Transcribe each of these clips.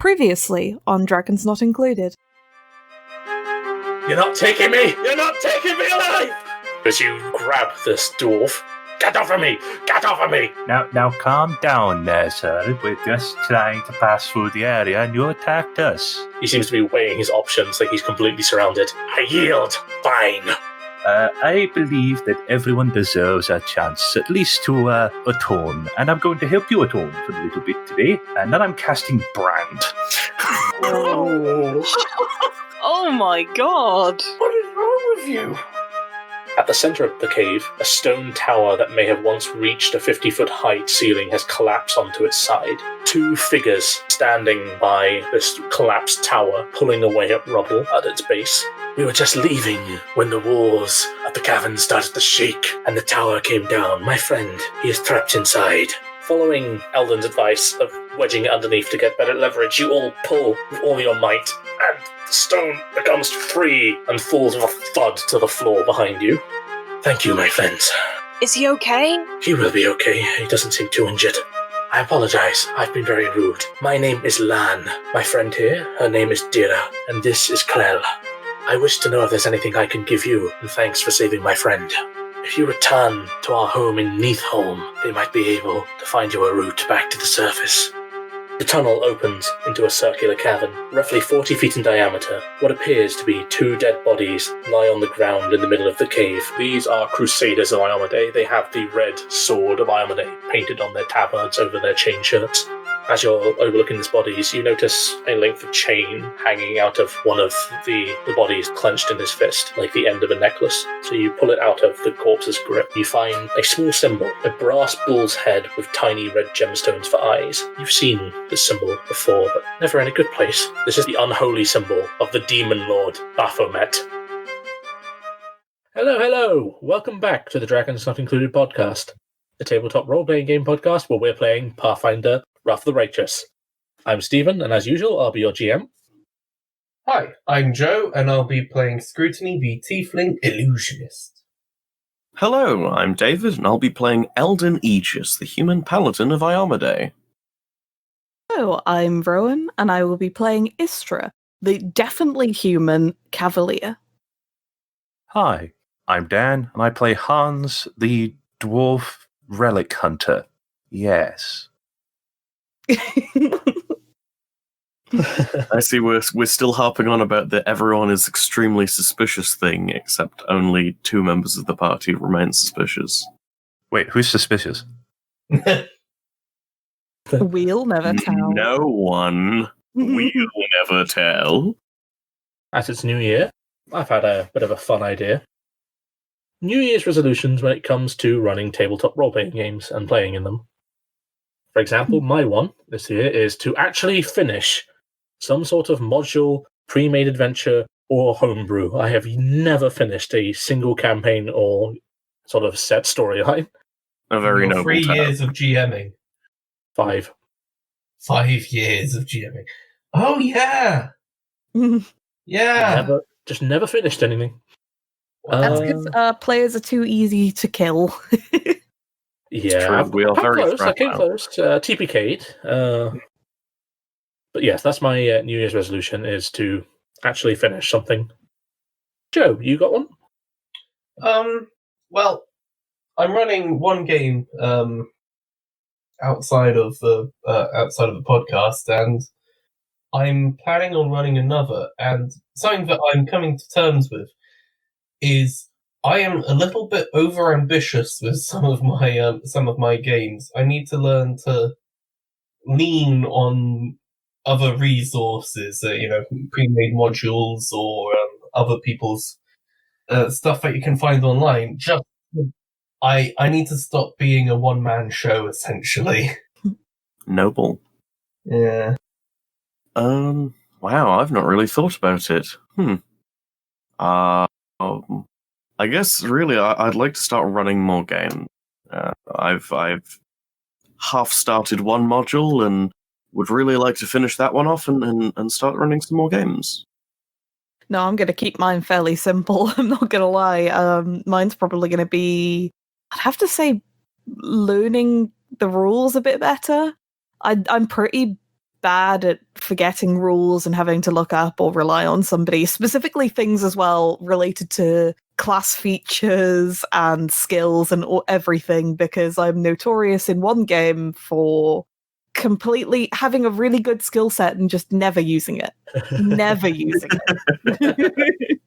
Previously on Dragons Not Included. You're not taking me! You're not taking me alive! As you grab this dwarf, get off of me! Get off of me! Now calm down there, sir. We're just trying to pass through the area and you attacked us. He seems to be weighing his options like he's completely surrounded. I yield! Fine! I believe that everyone deserves a chance, at least to atone. And I'm going to help you atone for a little bit today. And then I'm casting Brand. Oh. Oh my god! What is wrong with you? At the center of the cave, a stone tower that may have once reached a 50-foot height ceiling has collapsed onto its side. Two figures standing by this collapsed tower, pulling away at rubble at its base. We were just leaving when the walls of the cavern started to shake and the tower came down. My friend, he is trapped inside. Following Eldon's advice of wedging it underneath to get better leverage, you all pull with all your might, and the stone becomes free and falls with a thud to the floor behind you. Thank you, my friends. Is he okay? He will be okay. He doesn't seem too injured. I apologize. I've been very rude. My name is Lan. My friend here, her name is Dira, and this is Krell. I wish to know if there's anything I can give you, and thanks for saving my friend. If you return to our home in Holm, they might be able to find you a route back to the surface. The tunnel opens into a circular cavern, roughly 40 feet in diameter. What appears to be two dead bodies lie on the ground in the middle of the cave. These are Crusaders of Iomedae. They have the red sword of Iomedae painted on their tabards over their chain shirts. As you're overlooking these bodies, you notice a length of chain hanging out of one of the bodies clenched in his fist, like the end of a necklace. So you pull it out of the corpse's grip. You find a small symbol, a brass bull's head with tiny red gemstones for eyes. You've seen this symbol before, but never in a good place. This is the unholy symbol of the demon lord, Baphomet. Hello! Welcome back to the Dragons Not Included podcast, the tabletop role-playing game podcast where we're playing Pathfinder, Wrath of the Righteous. I'm Stephen, and as usual, I'll be your GM. Hi, I'm Joe, and I'll be playing Scrutiny, the Tiefling Illusionist. Hello, I'm David, and I'll be playing Eldon Aegis, the Human Paladin of Iomedae. Hello, I'm Rowan, and I will be playing Istra, the definitely human Cavalier. Hi, I'm Dan, and I play Hans, the Dwarf Relic Hunter. Yes. I see we're still harping on about the everyone is extremely suspicious thing, except only two members of the party remain suspicious. Wait, who's suspicious? We'll never tell. No one. We'll never tell. As it's New Year, I've had a bit of a fun idea. New Year's resolutions when it comes to running tabletop role-playing games and playing in them. For example, my one this year is to actually finish some sort of module, pre-made adventure, or homebrew. I have never finished a single campaign or sort of set storyline. A very noble 3 task. years of GMing. 5. 5 years of GMing. Oh, yeah! Yeah! Just never finished anything. That's because players are too easy to kill. Yeah, true. We are very close. I came fragile. close. TPK'd. But yes, that's my New Year's resolution, is to actually finish something. Joe, you got one? Well, I'm running one game outside of the podcast, and I'm planning on running another. And something that I'm coming to terms with is I am a little bit overambitious with some of my games. I need to learn to lean on other resources, pre-made modules or other people's stuff that you can find online. I need to stop being a one-man show, essentially. Noble. Yeah. Wow, I've not really thought about it. I guess really I'd like to start running more games. I've half started one module and would really like to finish that one off and start running some more games. No, I'm going to keep mine fairly simple. I'm not going to lie. Mine's probably going to be, I'd have to say, learning the rules a bit better. I'm pretty bad at forgetting rules and having to look up or rely on somebody, specifically things as well related to class features and skills and everything, because I'm notorious in one game for completely having a really good skill set and just never using it. Never using it.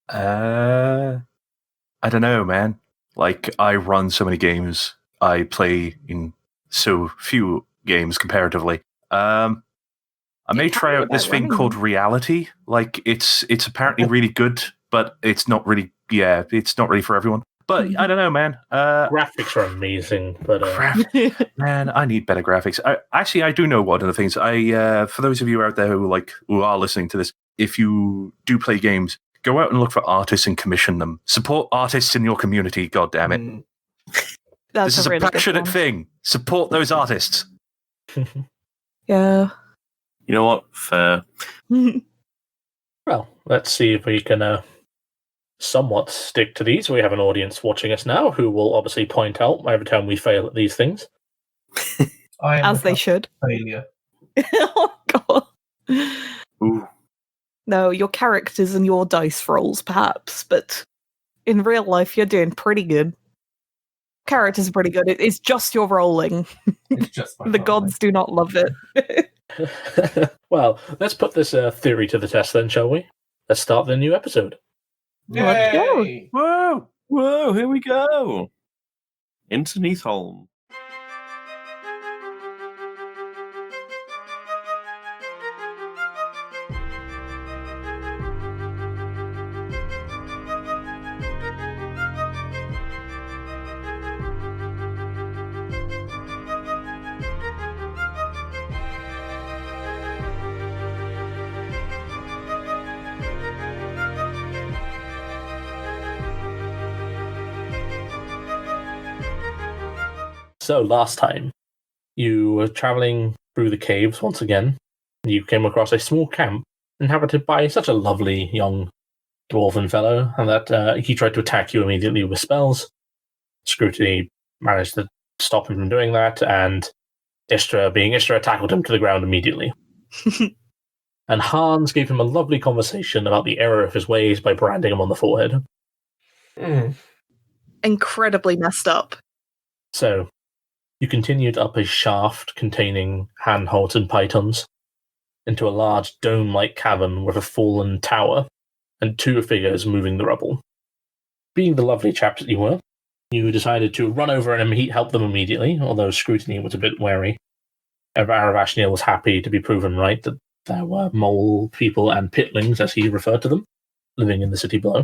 I don't know, man. Like, I run so many games. I play in so few games comparatively. I may try out this thing called Reality. Like, it's apparently really good, but it's not really. Yeah, it's not really for everyone. But I don't know, man. Graphics are amazing, but man, I need better graphics. I do know one of the things. For those of you out there who are listening to this, if you do play games, go out and look for artists and commission them. Support artists in your community. God damn it! This is a passionate thing. Support those artists. Yeah. You know what? Fair. Well, let's see if we can somewhat stick to these. We have an audience watching us now who will obviously point out every time we fail at these things. As they should. Failure. Oh, God. Ooh. No, your characters and your dice rolls, perhaps, but in real life, you're doing pretty good. Characters are pretty good. It's just your rolling. It's just The gods do not love it. Well, let's put this theory to the test then, shall we? Let's start the new episode. Let's go. Yay! Whoa! Whoa! Here we go. Into Holm. So, last time, you were travelling through the caves once again. You came across a small camp inhabited by such a lovely young dwarven fellow, and that he tried to attack you immediately with spells. Scrutiny managed to stop him from doing that, and Istra tackled him to the ground immediately. And Hans gave him a lovely conversation about the error of his ways by branding him on the forehead. Incredibly messed up. So, you continued up a shaft containing handholds and pythons into a large dome-like cavern with a fallen tower and two figures moving the rubble. Being the lovely chaps that you were, you decided to run over and help them immediately, although Scrutiny was a bit wary. Aravashniel was happy to be proven right that there were mole people and pitlings, as he referred to them, living in the city below.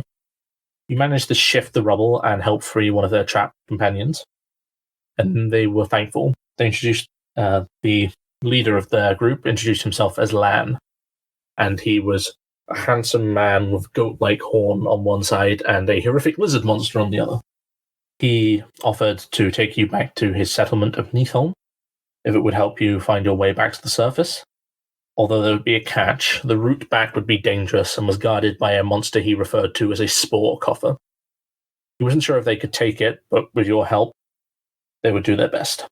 You managed to shift the rubble and help free one of their trapped companions, and they were thankful. They introduced the leader of their group, introduced himself as Lan, and he was a handsome man with goat-like horn on one side and a horrific lizard monster on the other. He offered to take you back to his settlement of Neatholm, if it would help you find your way back to the surface. Although there would be a catch, the route back would be dangerous and was guarded by a monster he referred to as a spore coffer. He wasn't sure if they could take it, but with your help, they would do their best.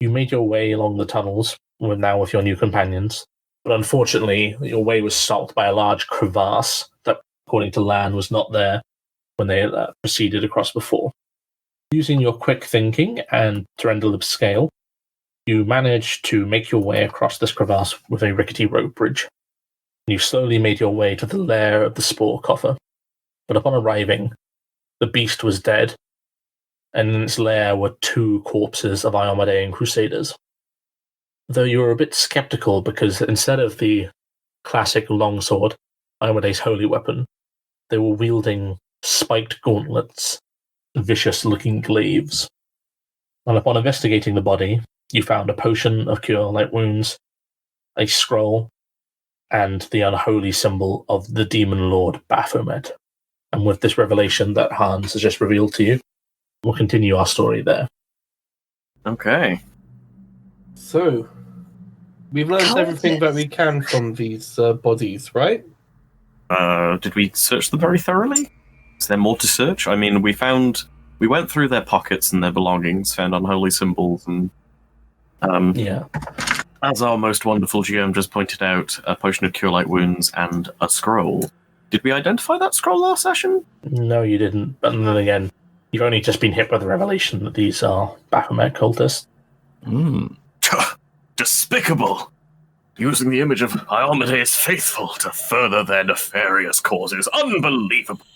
You made your way along the tunnels, with your new companions, but unfortunately, your way was stopped by a large crevasse that, according to Lan, was not there when they proceeded across before. Using your quick thinking and Durendalib scale, you managed to make your way across this crevasse with a rickety rope bridge. You slowly made your way to the lair of the spore coffer, but upon arriving, the beast was dead, and in its lair were two corpses of Iomedean crusaders. Though you were a bit skeptical because instead of the classic longsword, Iomede's holy weapon, they were wielding spiked gauntlets, vicious-looking glaives. And upon investigating the body, you found a potion of cure light wounds, a scroll, and the unholy symbol of the demon lord Baphomet. And with this revelation that Hans has just revealed to you, we'll continue our story there. Okay. So, we've learned everything that we can from these bodies, right? Did we search them very thoroughly? Is there more to search? I mean, we went through their pockets and their belongings, found unholy symbols, and Yeah. As our most wonderful GM just pointed out, a potion of cure light wounds and a scroll. Did we identify that scroll last session? No, you didn't. But then again, you've only just been hit with the revelation that these are Baphomet cultists. Despicable! Using the image of Iomede's faithful to further their nefarious causes. Unbelievable!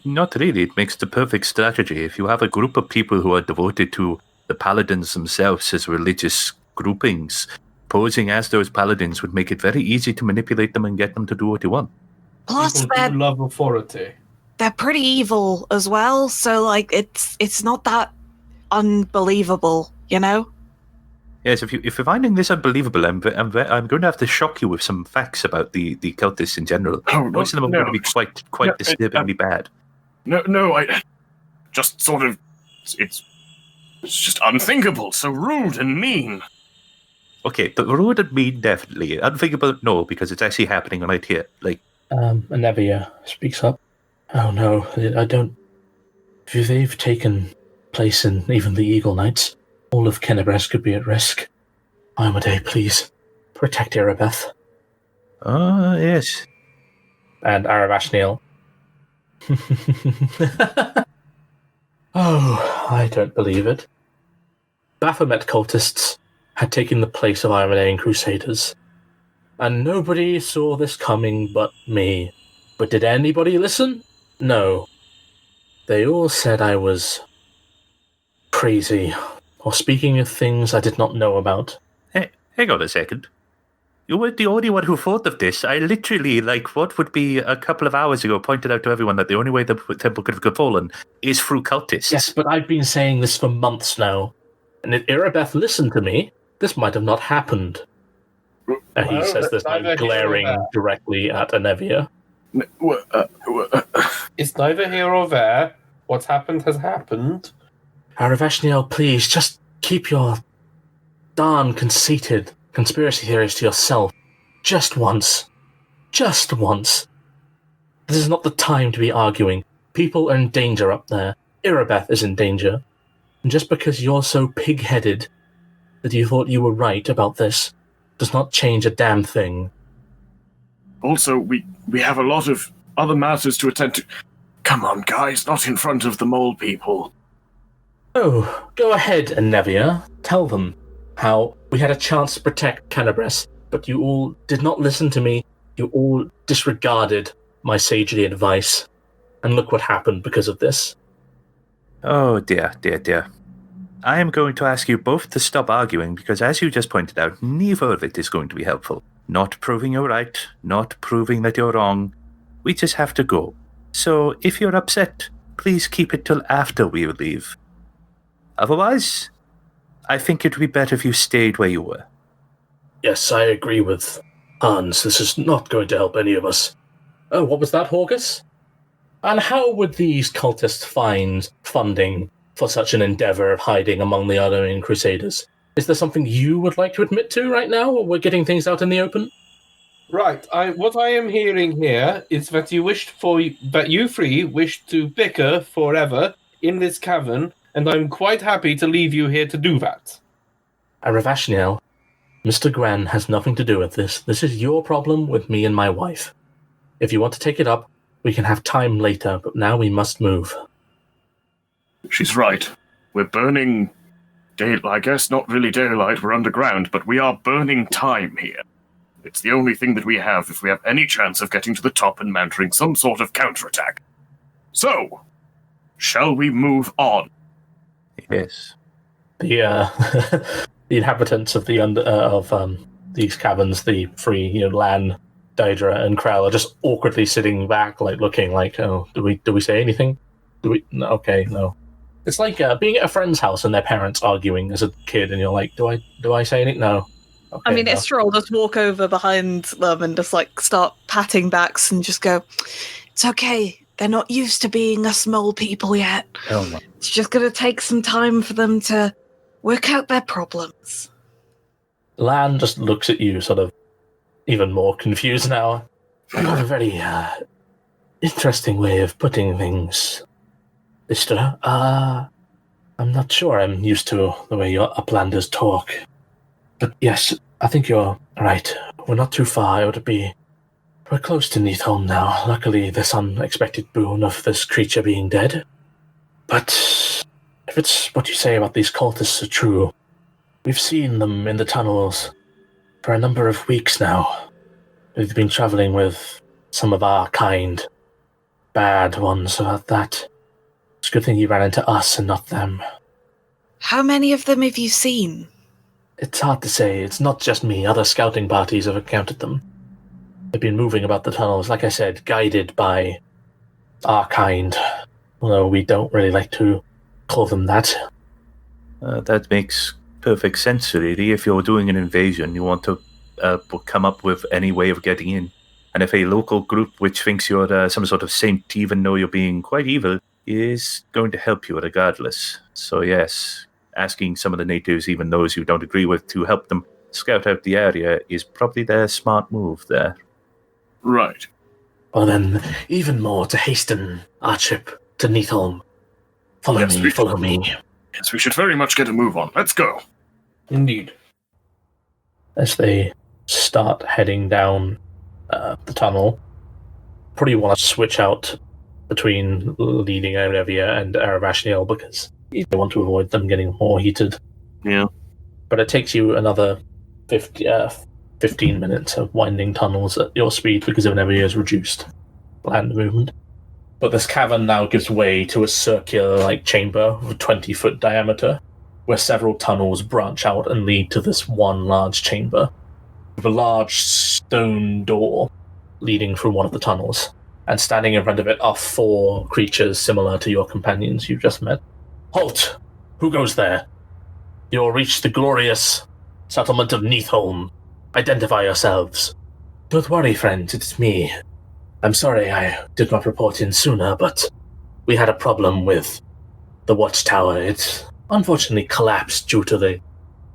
Not really. It makes the perfect strategy. If you have a group of people who are devoted to the paladins themselves as religious groupings, posing as those paladins would make it very easy to manipulate them and get them to do what you want. Plus, People do love authority. they're pretty evil as well, so, like, it's not that unbelievable, you know? Yes, if you're finding this unbelievable, I'm going to have to shock you with some facts about the cultists in general. Most of them are going to be quite disturbingly bad. No, I just sort of... It's just unthinkable, so rude and mean. Okay, the rude and mean, definitely. Unthinkable, no, because it's actually happening right here. Like, Anevia speaks up. Oh no, I don't... If they've taken place in even the Eagle Knights, all of Kennebress could be at risk. Iomedae, please, protect Erebeth. Yes. And Aravashniel. Oh, I don't believe it. Baphomet cultists had taken the place of Iomedaean Crusaders, and nobody saw this coming but me. But did anybody listen? No. They all said I was crazy, or speaking of things I did not know about. Hey, hang on a second. You weren't the only one who thought of this. I literally, what would be a couple of hours ago, pointed out to everyone that the only way the temple could have fallen is through cultists. Yes, but I've been saying this for months now. And if Erebeth listened to me, this might have not happened. He says this by glaring directly at Anevia. It's neither here or there. What's happened has happened. Aravashniel, please, just keep your darn conceited conspiracy theories to yourself. Just once. Just once. This is not the time to be arguing. People are in danger up there. Erebeth is in danger. And just because you're so pig-headed that you thought you were right about this does not change a damn thing. Also, we have a lot of other matters to attend to. Come on, guys, not in front of the mole people. Oh, go ahead, Anevia. Tell them how we had a chance to protect Kennebress, but you all did not listen to me. You all disregarded my sagely advice. And look what happened because of this. Oh, dear. I am going to ask you both to stop arguing, because as you just pointed out, neither of it is going to be helpful. Not proving you're right, not proving that you're wrong. We just have to go. So, if you're upset, please keep it till after we leave. Otherwise, I think it would be better if you stayed where you were. Yes, I agree with Hans. This is not going to help any of us. Oh, what was that, Horgus? And how would these cultists find funding for such an endeavor of hiding among the Iomedean Crusaders? Is there something you would like to admit to right now, or we're getting things out in the open? Right. What I am hearing here is that you three wished to bicker forever in this cavern, and I'm quite happy to leave you here to do that. Aravashniel, Mr. Gran has nothing to do with this. This is your problem with me and my wife. If you want to take it up, we can have time later, but now we must move. She's right. We're burning daylight. I guess not really daylight, we're underground, but we are burning time here. It's the only thing that we have if we have any chance of getting to the top and mounting some sort of counterattack. So, shall we move on? Yes. The inhabitants of these caverns, the three, Lan, Daedra, and Krell are just awkwardly sitting back, looking like, oh, do we say anything? No, okay, no. It's like being at a friend's house and their parents arguing as a kid, and you're like, do I say anything? No. Okay, I mean, no. Istra will just walk over behind them and just start patting backs and just go, "It's okay. They're not used to being us mole people yet. Oh my. It's just going to take some time for them to work out their problems." Lan just looks at you, sort of even more confused now. You have a very interesting way of putting things, Istra. I'm not sure I'm used to the way your Uplanders talk. But yes, I think you're right. We're not too far. We're close to Neatholm now. Luckily, this unexpected boon of this creature being dead. But if it's what you say about these cultists are true, we've seen them in the tunnels for a number of weeks now. We've been traveling with some of our kind. Bad ones about that. It's a good thing you ran into us and not them. How many of them have you seen? It's hard to say. It's not just me. Other scouting parties have encountered them. They've been moving about the tunnels, like I said, guided by our kind. Although we don't really like to call them that. That makes perfect sense, really. If you're doing an invasion, you want to come up with any way of getting in. And if a local group which thinks you're some sort of saint, even though you're being quite evil, is going to help you regardless. So yes, asking some of the natives, even those you don't agree with, to help them scout out the area is probably their smart move there. Right. Well then, even more to hasten our trip to Neatholm. Follow me. Yes, we should very much get a move on. Let's go. Indeed. As they start heading down the tunnel, probably want to switch out between leading Olivia and Aravashniel because you want to avoid them getting more heated. Yeah. But it takes you another 15 minutes of winding tunnels at your speed because of Olivia's reduced land movement. But this cavern now gives way to a circular-like chamber of a 20-foot diameter, where several tunnels branch out and lead to this one large chamber, with a large stone door leading through one of the tunnels. And standing in front of it are 4 creatures similar to your companions you've just met. Halt! Who goes there? You'll reach the glorious settlement of Neatholm. Identify yourselves. Don't worry, friends, it's me. I'm sorry I did not report in sooner, but we had a problem with the watchtower. It unfortunately collapsed due to the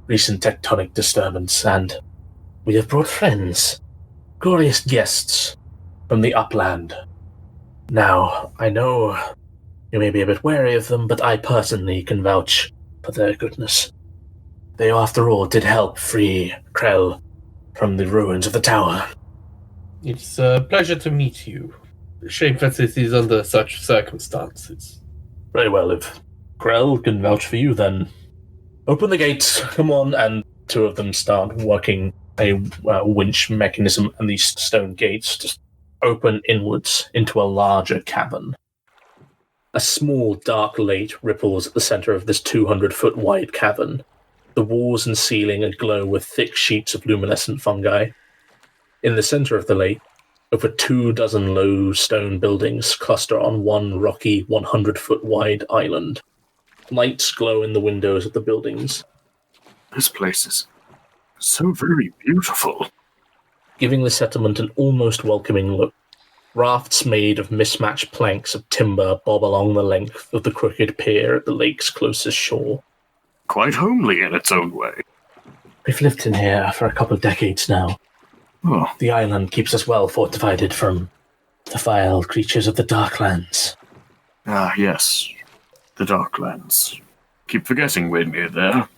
recent tectonic disturbance, and we have brought friends, glorious guests from the upland. Now, I know you may be a bit wary of them, but I personally can vouch for their goodness. They, after all, did help free Krell from the ruins of the tower. It's a pleasure to meet you. Shame that it is under such circumstances. Very well, if Krell can vouch for you, then open the gates, come on, and 2 of them start working a winch mechanism, and these stone gates just open inwards into a larger cavern. A small, dark lake ripples at the center of this 200-foot wide cavern. The walls and ceiling aglow with thick sheets of luminescent fungi. In the center of the lake, over 24 low stone buildings cluster on one rocky, 100-foot wide island. Lights glow in the windows of the buildings. This place is so very beautiful. Giving the settlement an almost welcoming look. Rafts made of mismatched planks of timber bob along the length of the crooked pier at the lake's closest shore. Quite homely in its own way. We've lived in here for a couple of decades now. Oh. The island keeps us well fortified from the vile creatures of the Darklands. Ah, yes. The Darklands. Keep forgetting we're near there.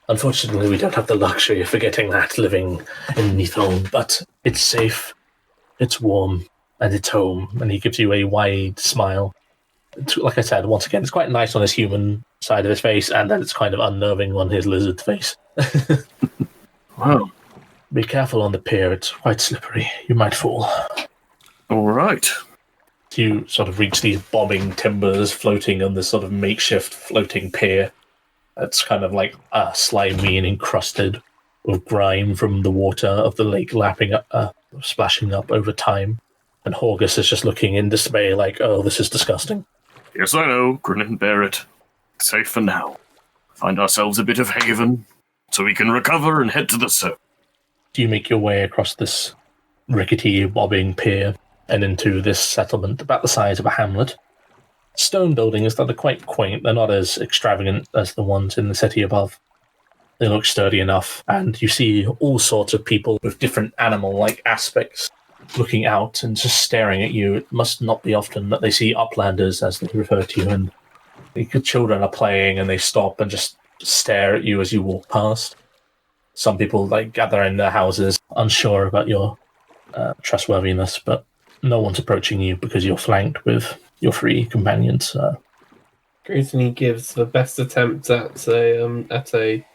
Unfortunately, we don't have the luxury of forgetting that living in Neatholm, but it's safe, it's warm, and it's home. And he gives you a wide smile. Like I said, once again, it's quite nice on his human side of his face, and then it's kind of unnerving on his lizard face. Wow. Be careful on the pier, it's quite slippery. You might fall. All right. You sort of reach these bobbing timbers floating on this sort of makeshift floating pier. It's kind of like slimy and encrusted with grime from the water of the lake lapping up, splashing up over time. And Horgus is just looking in dismay like, oh, this is disgusting. Yes, I know. Grin and bear it. Safe for now. Find ourselves a bit of haven so we can recover and head to the surf. You make your way across this rickety, bobbing pier and into this settlement about the size of a hamlet. Stone buildings that are quite quaint. They're not as extravagant as the ones in the city above. They look sturdy enough, and you see all sorts of people with different animal-like aspects looking out and just staring at you. It must not be often that they see uplanders, as they refer to you, and the children are playing and they stop and just stare at you as you walk past. Some people gather in their houses, unsure about your trustworthiness, but no one's approaching you because you're flanked with your 3 companions. Scrutiny gives the best attempt at a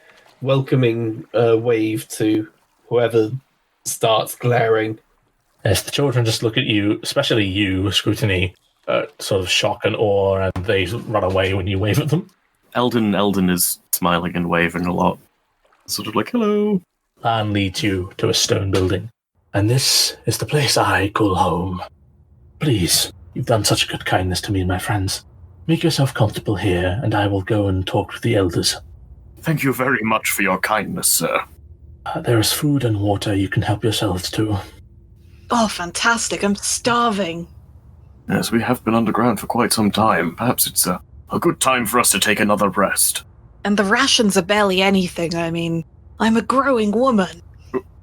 welcoming wave to whoever starts glaring. Yes, the children just look at you, especially you, Scrutiny, sort of shock and awe, and they run away when you wave at them. Eldon is smiling and waving a lot. Sort of like, hello. Lan leads you to a stone building. And this is the place I call home. Please, you've done such a good kindness to me and my friends. Make yourself comfortable here, and I will go and talk with the elders. Thank you very much for your kindness, sir. There is food and water you can help yourselves to. Oh, fantastic. I'm starving. Yes, we have been underground for quite some time. Perhaps it's a good time for us to take another rest. And the rations are barely anything. I mean, I'm a growing woman.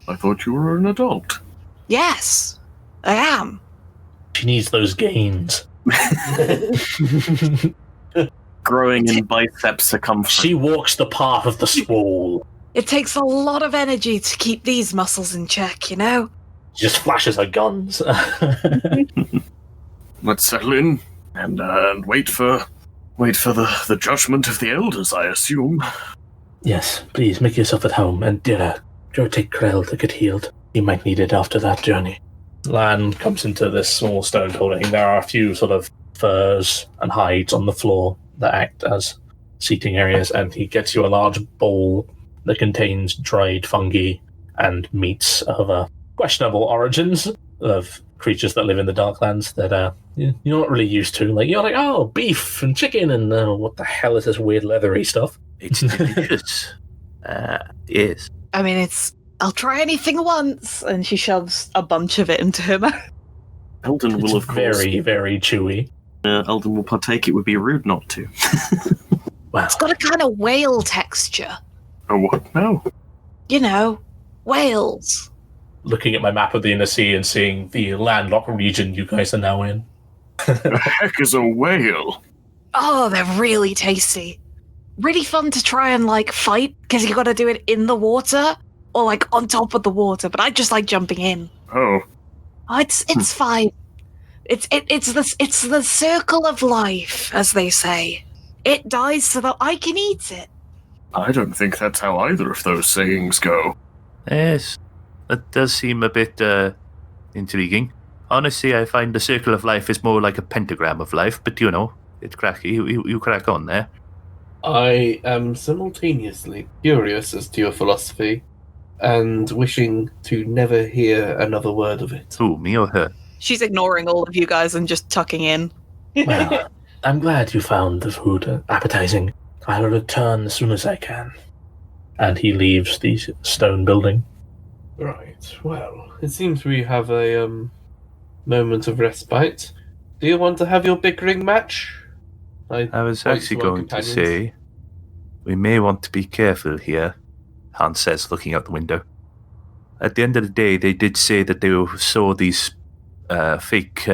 I thought you were an adult. Yes, I am. She needs those gains. Growing in biceps circumference. She walks the path of the swole. It takes a lot of energy to keep these muscles in check, you know? She just flashes her guns. Let's settle in and wait for the judgment of the elders, I assume. Yes, please make yourself at home, and Dira, go take Krell to get healed. He might need it after that journey. Lan comes into this small stone building. There are a few sort of furs and hides on the floor that act as seating areas, and he gets you a large bowl that contains dried fungi and meats of questionable origins of creatures that live in the Darklands that you're not really used to. You're like, oh, beef and chicken, and what the hell is this weird leathery stuff? It's delicious. Yes. I mean, I'll try anything once. And she shoves a bunch of it into her mouth. Eldon will, of course. Very, very chewy. Eldon will partake. It would be rude not to. Wow. It's got a kind of whale texture. Oh, what? No. You know, whales. Looking at my map of the inner sea and seeing the landlocked region you guys are now in. The heck is a whale? Oh, they're really tasty. Really fun to try and fight, because you got to do it in the water or on top of the water. But I just like jumping in. Oh, it's fine. It's the circle of life, as they say. It dies so that I can eat it. I don't think that's how either of those sayings go. Yes. That does seem a bit intriguing. Honestly, I find the circle of life is more like a pentagram of life, but it's cracky. You crack on there. I am simultaneously curious as to your philosophy and wishing to never hear another word of it. Who, me or her? She's ignoring all of you guys and just tucking in. Well, I'm glad you found the food appetizing. I'll return as soon as I can. And he leaves the stone building. Right, well, it seems we have a moment of respite. Do you want to have your bickering match? I was actually going to say, we may want to be careful here, Hans says, looking out the window. At the end of the day, they did say that they saw these fake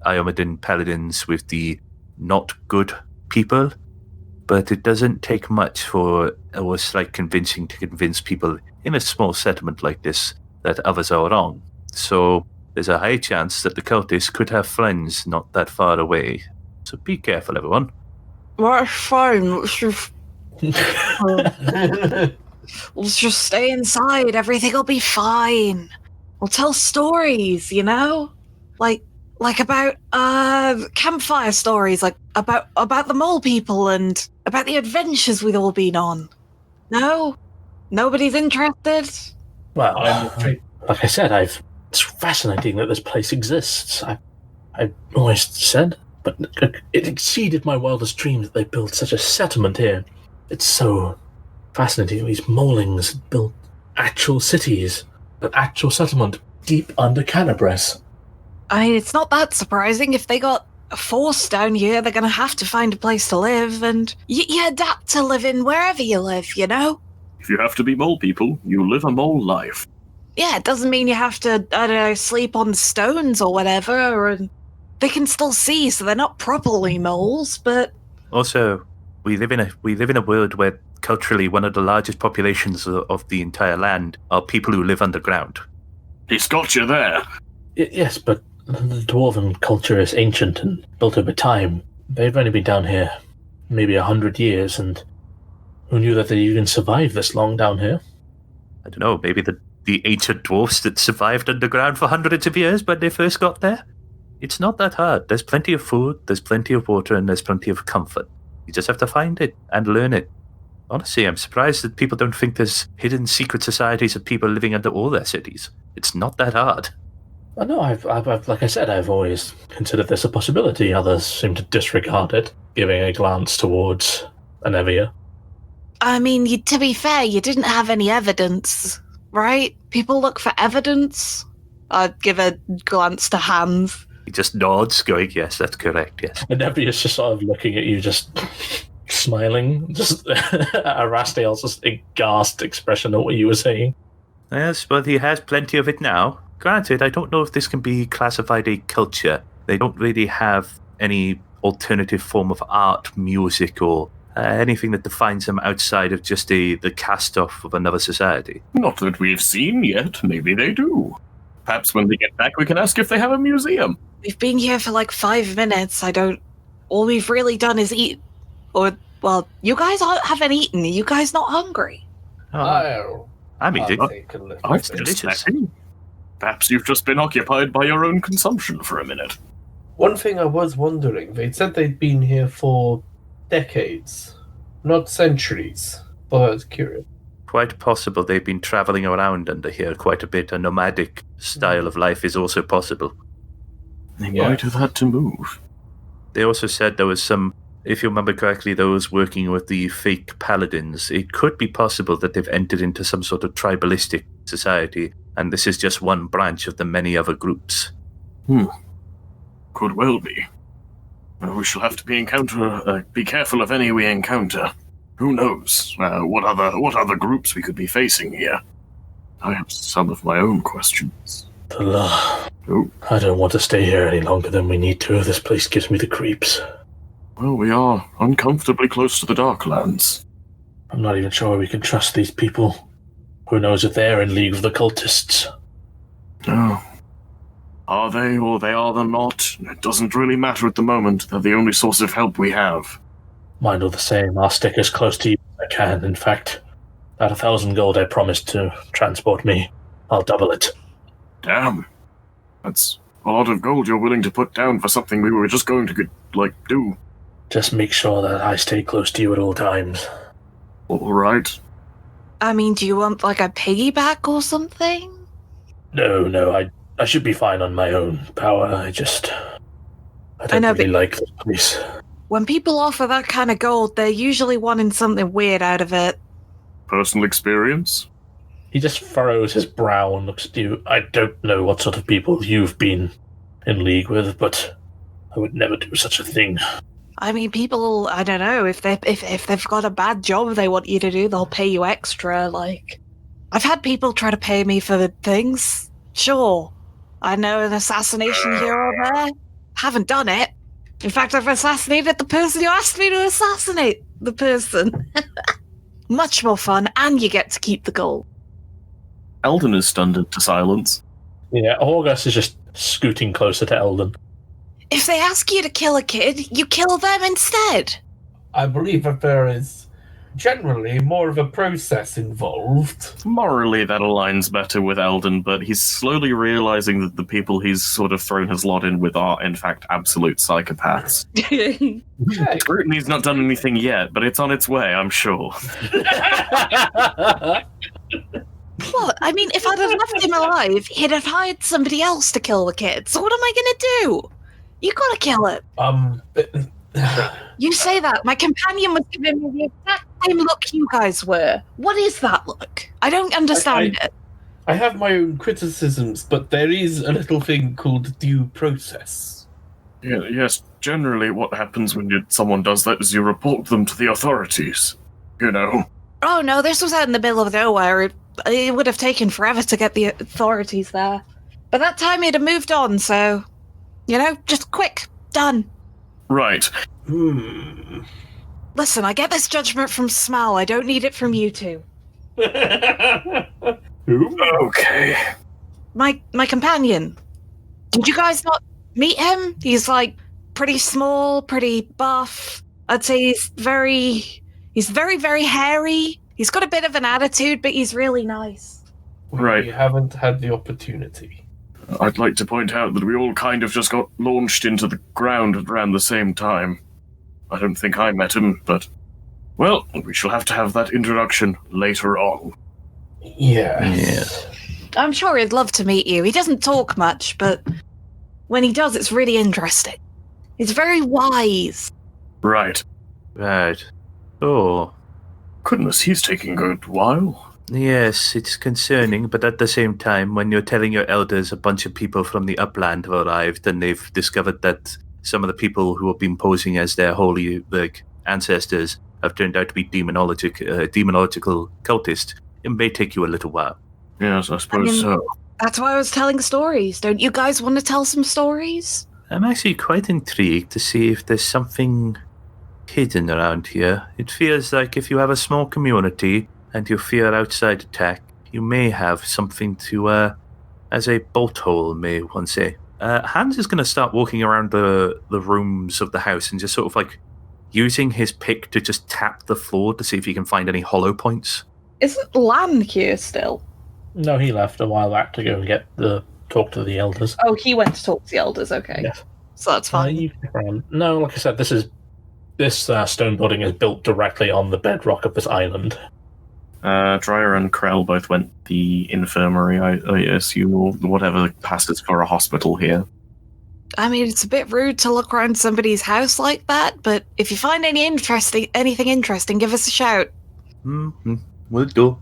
Iomedan paladins with the not good people, but it doesn't take much for a slight convincing to convince people in a small settlement like this that others are wrong. So there's a high chance that the cultists could have friends not that far away. So be careful, everyone. That's fine. Let's just stay inside. Everything will be fine. We'll tell stories, like about campfire stories, about the mole people and about the adventures we've all been on. No, nobody's interested. Well, like I said, it's fascinating that this place exists. I always said. But it exceeded my wildest dreams that they built such a settlement here. It's so fascinating. These molings built actual cities, an actual settlement deep under Canabres. I mean, it's not that surprising. If they got a force down here, they're going to have to find a place to live, and you adapt to living wherever you live, If you have to be mole people, you live a mole life. Yeah, it doesn't mean you have to, I don't know, sleep on stones or whatever, and they can still see, so they're not properly moles, but... Also, we live in a world where culturally, one of the largest populations of the entire land are people who live underground. He's got you there. Yes, but the dwarven culture is ancient and built over time. They've only been down here maybe 100 years, and who knew that they even survived this long down here? I don't know, maybe the ancient dwarfs that survived underground for hundreds of years when they first got there? It's not that hard. There's plenty of food, there's plenty of water, and there's plenty of comfort. You just have to find it and learn it. Honestly, I'm surprised that people don't think there's hidden secret societies of people living under all their cities. It's not that hard. I know, I've like I said, I've always considered this a possibility. Others seem to disregard it, giving a glance towards Anevia. I mean, to be fair, you didn't have any evidence, right? People look for evidence. I'd give a glance to Hans. He just nods, going, yes, that's correct, yes. Anevia's just sort of looking at you, just smiling. Just Arastiel's just aghast expression at what you were saying. Yes, but he has plenty of it now. Granted, I don't know if this can be classified a culture. They don't really have any alternative form of art, music, or anything that defines them outside of just the cast-off of another society. Not that we've seen yet. Maybe they do. Perhaps when they get back, we can ask if they have a museum. We've been here for like 5 minutes. All we've really done is eat. Or, well, you guys haven't eaten. Are you guys not hungry? I'm eating. It's delicious. Perhaps you've just been occupied by your own consumption for a minute. One thing I was wondering, they said they'd been here for decades, not centuries. But I was curious. Quite possible they've been travelling around under here quite a bit. A nomadic style of life is also possible. They might have had to move. They also said there was some, if you remember correctly, those working with the fake paladins. It could be possible that they've entered into some sort of tribalistic society, and this is just one branch of the many other groups. Could well be. Well, we shall have to be careful of any we encounter. Who knows what other groups we could be facing here. I have some of my own questions. I don't want to stay here any longer than we need to. This place gives me the creeps. Well, we are uncomfortably close to the Darklands. I'm not even sure we can trust these people. Who knows if they're in league with the cultists? Oh. Are they, or they are not? It doesn't really matter at the moment. They're the only source of help we have. Mine are the same. I'll stick as close to you as I can. In fact, that 1,000 gold I promised to transport me, I'll double it. Damn. That's a lot of gold you're willing to put down for something we were just going to, do. Just make sure that I stay close to you at all times. All right. I mean, do you want, a piggyback or something? No, I should be fine on my own power. I don't really like this place. When people offer that kind of gold, they're usually wanting something weird out of it. Personal experience? He just furrows his brow and looks at you. I don't know what sort of people you've been in league with, but I would never do such a thing. I mean, people, I don't know, if they've got a bad job they want you to do, they'll pay you extra, I've had people try to pay me for things. Sure. I know an assassination here or there. Haven't done it. In fact, I've assassinated the person who asked me to assassinate the person. Much more fun, and you get to keep the gold. Eldon is stunned into silence. Yeah, August is just scooting closer to Eldon. If they ask you to kill a kid, you kill them instead. I believe that there is generally more of a process involved. Morally, that aligns better with Eldon, but he's slowly realizing that the people he's sort of thrown his lot in with are, in fact, absolute psychopaths. Scrutiny's not done anything yet, but it's on its way, I'm sure. Well, I mean, if I'd have left him alive, he'd have hired somebody else to kill the kid. So what am I going to do? You got to kill him. You say that. My companion was giving me the exact same look you guys were. What is that look? I don't understand it. I have my own criticisms, but there is a little thing called due process. Yeah, yes, generally what happens when someone does that is you report them to the authorities. You know. Oh, no, this was out in the middle of nowhere. It would have taken forever to get the authorities there. But that time he'd have moved on, so, just quick, done. Right. Listen, I get this judgment from Smell. I don't need it from you two. Who? Okay. My companion. Did you guys not meet him? He's like pretty small, pretty buff. I'd say he's very, very hairy. He's got a bit of an attitude, but he's really nice. Right. We haven't had the opportunity. I'd like to point out that we all kind of just got launched into the ground around the same time. I don't think I met him, but... Well, we shall have to have that introduction later on. Yes. I'm sure he'd love to meet you. He doesn't talk much, but when he does, it's really interesting. He's very wise. Right. Right. Oh, Goodness, he's taking a good while. yes, it's concerning, but at the same time, when you're telling your elders a bunch of people from the upland have arrived and they've discovered that some of the people who have been posing as their holy ancestors have turned out to be demonological cultists, it may take you a little while. Yes, I suppose so. That's why I was telling stories. Don't you guys want to tell some stories? I'm actually quite intrigued to see if there's something hidden around here. It feels like if you have a small community and you fear outside attack, you may have something to, as a bolt hole, may one say. Hans is going to start walking around the rooms of the house and just sort of like using his pick to just tap the floor to see if he can find any hollow points. Isn't Lan here still? No, he left a while back to go and talk to the elders. Oh, he went to talk to the elders, okay. Yes. So that's fine. You stick around. No, like I said, this stone building is built directly on the bedrock of this island. Dryer and Krell both went the infirmary, I assume, or whatever passes for a hospital here. I mean, it's a bit rude to look around somebody's house like that, but if you find anything interesting, give us a shout. Mm-hmm. Will do.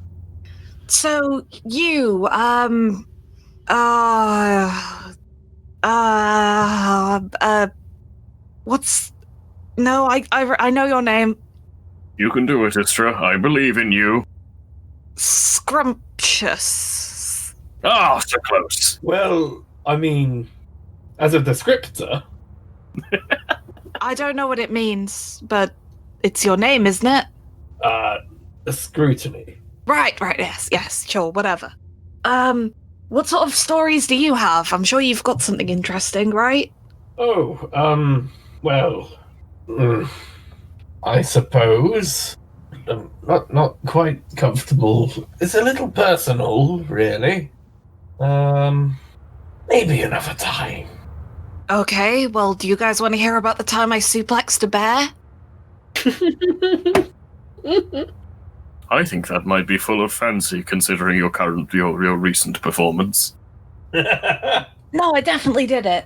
So, you, what's... No, I know your name. You can do it, Istra. I believe in you. Scrumptious. Ah, so close. Well, I mean, as a descriptor... I don't know what it means, but it's your name, isn't it? A scrutiny. Right, yes, sure, whatever. What sort of stories do you have? I'm sure you've got something interesting, right? Oh, well... I suppose. I'm not quite comfortable. It's a little personal, really. Maybe another time. Okay, well, do you guys want to hear about the time I suplexed a bear? I think that might be full of fancy, considering your recent performance. No, I definitely did it.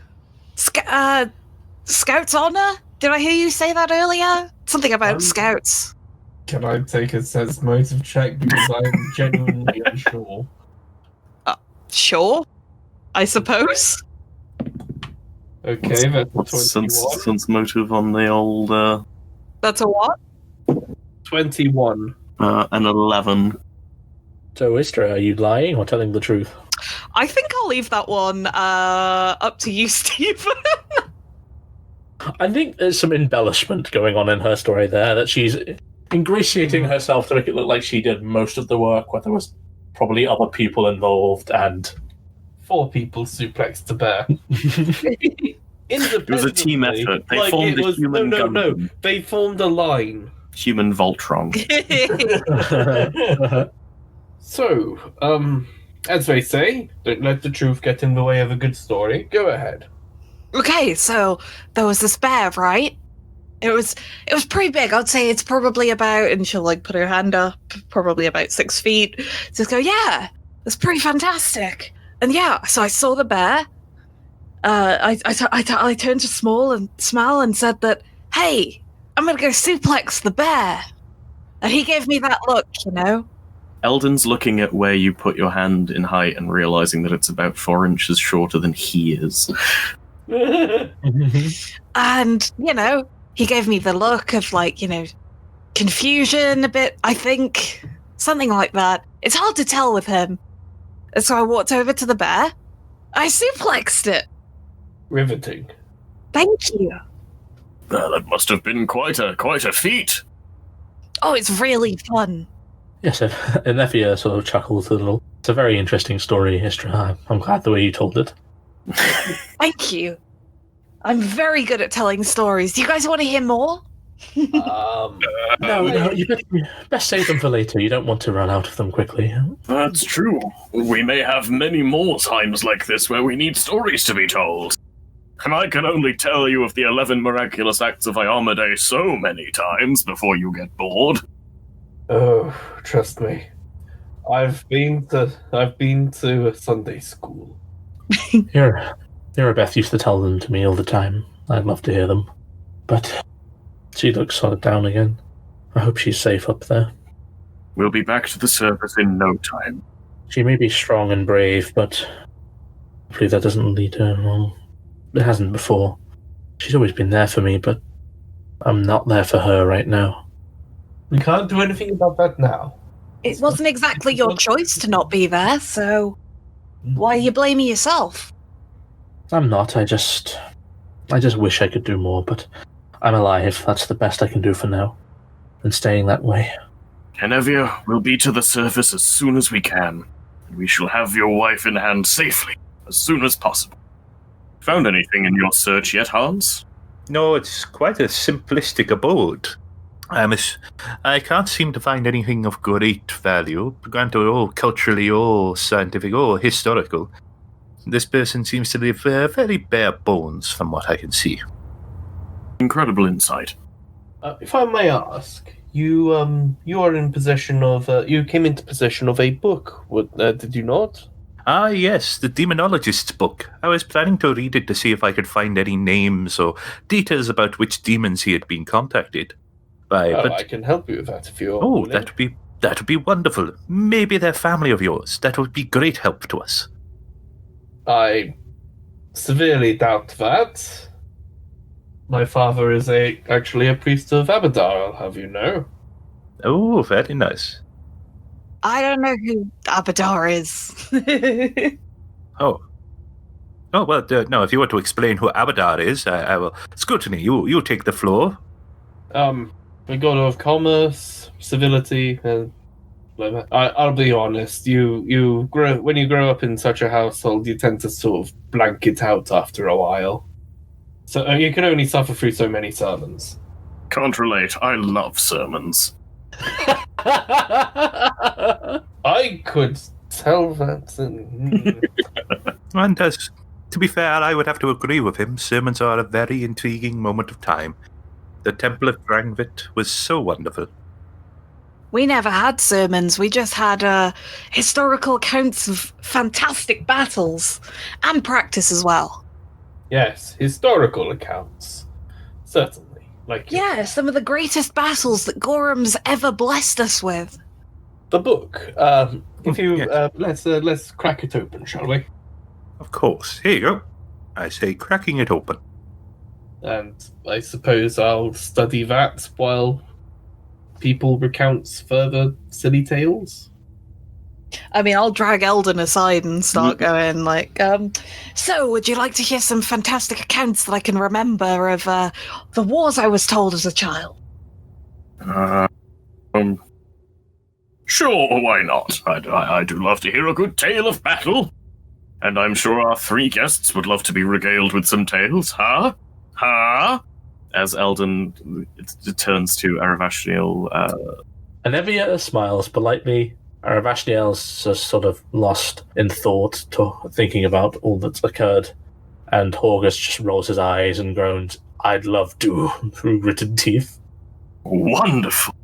Scout's honor? Did I hear you say that earlier? Something about scouts. Can I take a sense motive check because I'm genuinely unsure? Sure, I suppose. Okay, that's 21. Sense motive on the old... That's a what? 21. An 11. So, Istra, are you lying or telling the truth? I think I'll leave that one up to you, Stephen. I think there's some embellishment going on in her story there, that she's ingratiating herself to make it look like she did most of the work, where there was probably other people involved, and... 4 people suplexed the bear. It was a team effort. They formed a human gun. No. They formed a line. Human Voltron. So, as they say, don't let the truth get in the way of a good story. Go ahead. Okay, so there was this bear, right? It was pretty big. I'd say it's probably about, and she'll like put her hand up, probably about 6 feet. Just go, yeah, it's pretty fantastic. And yeah, so I saw the bear. I turned to Smell and said that, hey, I'm gonna go suplex the bear. And he gave me that look, you know. Eldon's looking at where you put your hand in height and realizing that it's about 4 inches shorter than he is. And, you know, he gave me the look of, like, you know, confusion a bit, I think. Something like that. It's hard to tell with him. And so I walked over to the bear. I suplexed it. Riveting. Thank you. That must have been quite a feat. Oh, it's really fun. Yes, Enethia sort of chuckles a little. It's a very interesting story, Istra. I'm glad the way you told it. Thank you. I'm very good at telling stories. Do you guys want to hear more? No, you best save them for later. You don't want to run out of them quickly. That's true. We may have many more times like this where we need stories to be told. And I can only tell you of the 11 miraculous acts of Iomade so many times before you get bored. Oh, trust me. I've been to a Sunday school. Beth used to tell them to me all the time. I'd love to hear them. But she looks sort of down again. I hope she's safe up there. We'll be back to the surface in no time. She may be strong and brave, but hopefully that doesn't lead her wrong. It hasn't before. She's always been there for me, but I'm not there for her right now. We can't do anything about that now. It wasn't exactly your choice to not be there, so why are you blaming yourself? I'm not. I just wish I could do more, but I'm alive. That's the best I can do for now. And staying that way. Enethia will be to the surface as soon as we can, and we shall have your wife in hand safely as soon as possible. Found anything in your search yet, Hans? No, it's quite a simplistic abode. I can't seem to find anything of great value, granted or culturally or scientific or historical. This person seems to live fairly bare bones from what I can see. Incredible insight. If I may ask, you are in possession of you came into possession of a book. Did you not? Ah, yes, the Demonologist's book. I was planning to read it to see if I could find any names or details about which demons he had been contacted by. Well, but I can help you with that if you're. Oh, that would be wonderful. Maybe they're family of yours. That would be great help to us. I severely doubt that. My father is actually a priest of Abadar, I'll have you know. Oh, very nice. I don't know who Abadar is. Oh, well, no, if you want to explain who Abadar is, I will. Scrutiny, you take the floor. The god of commerce, civility, and I'll be honest. When you grow up in such a household, you tend to sort of blank it out after a while. So you can only suffer through so many sermons. Can't relate. I love sermons. I could tell that. And to be fair, I would have to agree with him. Sermons are a very intriguing moment of time. The Temple of Drangvit was so wonderful. We never had sermons. We just had historical accounts of fantastic battles and practice as well. Yes, historical accounts. Certainly. Yeah, some of the greatest battles that Gorham's ever blessed us with. The book. If you let's crack it open, shall we? Of course. Here you go. I say cracking it open. And I suppose I'll study that while people recount further silly tales. I mean, I'll drag Eldon aside and start going so would you like to hear some fantastic accounts that I can remember of the wars I was told as a child? Sure, why not? I do love to hear a good tale of battle. And I'm sure our three guests would love to be regaled with some tales, huh? Huh? As Eldon turns to Aravashniel. Enethia smiles politely. Aravashniel's just sort of lost in thought, thinking about all that's occurred. And Horgus just rolls his eyes and groans, "I'd love to," through gritted teeth. Wonderful.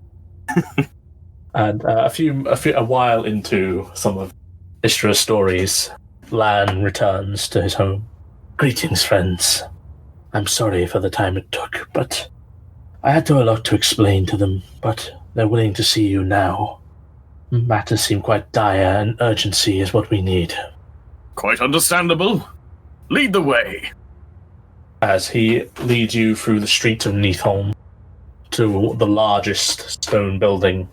And a while into some of Istra's stories, Lan returns to his home. "Greetings, friends. I'm sorry for the time it took, but I had a lot to explain to them, but they're willing to see you now. Matters seem quite dire, and urgency is what we need." Quite understandable. Lead the way. As he leads you through the streets of Neathholm to the largest stone building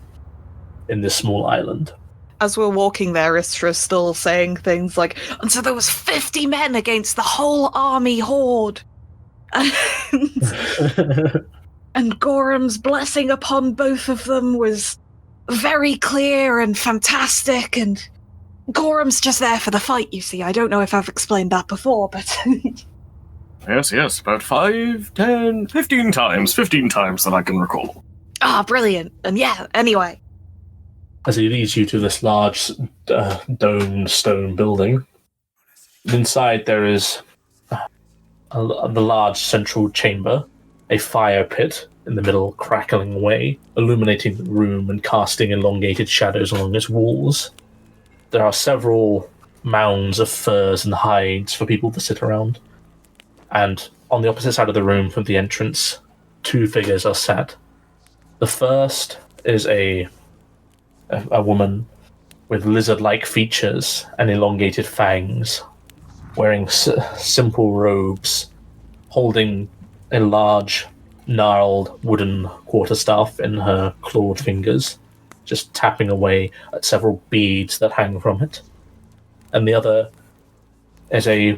in this small island. As we're walking there, Istra's still saying things like, "And so there was 50 men against the whole army horde." and Gorham's blessing upon both of them was very clear and fantastic, and Gorham's just there for the fight, you see. I don't know if I've explained that before, but... Yes, about 5, 10, 15 times that I can recall. Brilliant. And yeah, anyway. As he leads you to this large domed stone building, inside there is the large central chamber, a fire pit in the middle crackling away, illuminating the room and casting elongated shadows along its walls. There are several mounds of furs and hides for people to sit around. And on the opposite side of the room from the entrance, 2 figures are sat. The first is a woman with lizard-like features and elongated fangs, wearing simple robes, holding a large, gnarled wooden quarterstaff in her clawed fingers, just tapping away at several beads that hang from it. And the other is a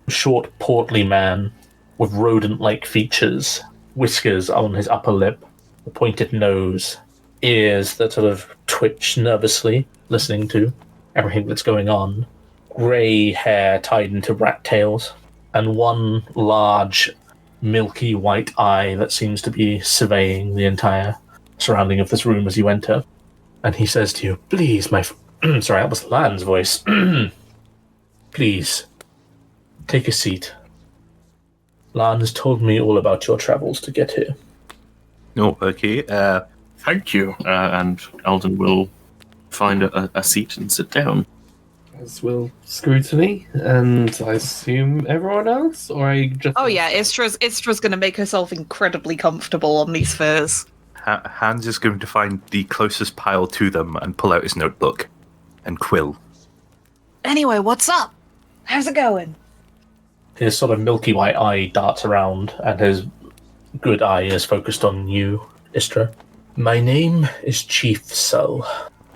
short, portly man with rodent-like features, whiskers on his upper lip, a pointed nose, ears that sort of twitch nervously, listening to everything that's going on, grey hair tied into rat tails, and one large, milky white eye that seems to be surveying the entire surrounding of this room as you enter. And he says to you, "Please, sorry, that was Lan's voice. Please, take a seat. Lan has told me all about your travels to get here." No, okay. Thank you. And Eldon will find a seat and sit down. As will Scrutiny, and I assume everyone else? Or I just... Oh yeah, Istra's going to make herself incredibly comfortable on these furs. Hans is going to find the closest pile to them and pull out his notebook and quill. Anyway, what's up? How's it going? His sort of milky white eye darts around, and his good eye is focused on you, Istra. "My name is Chief Sull.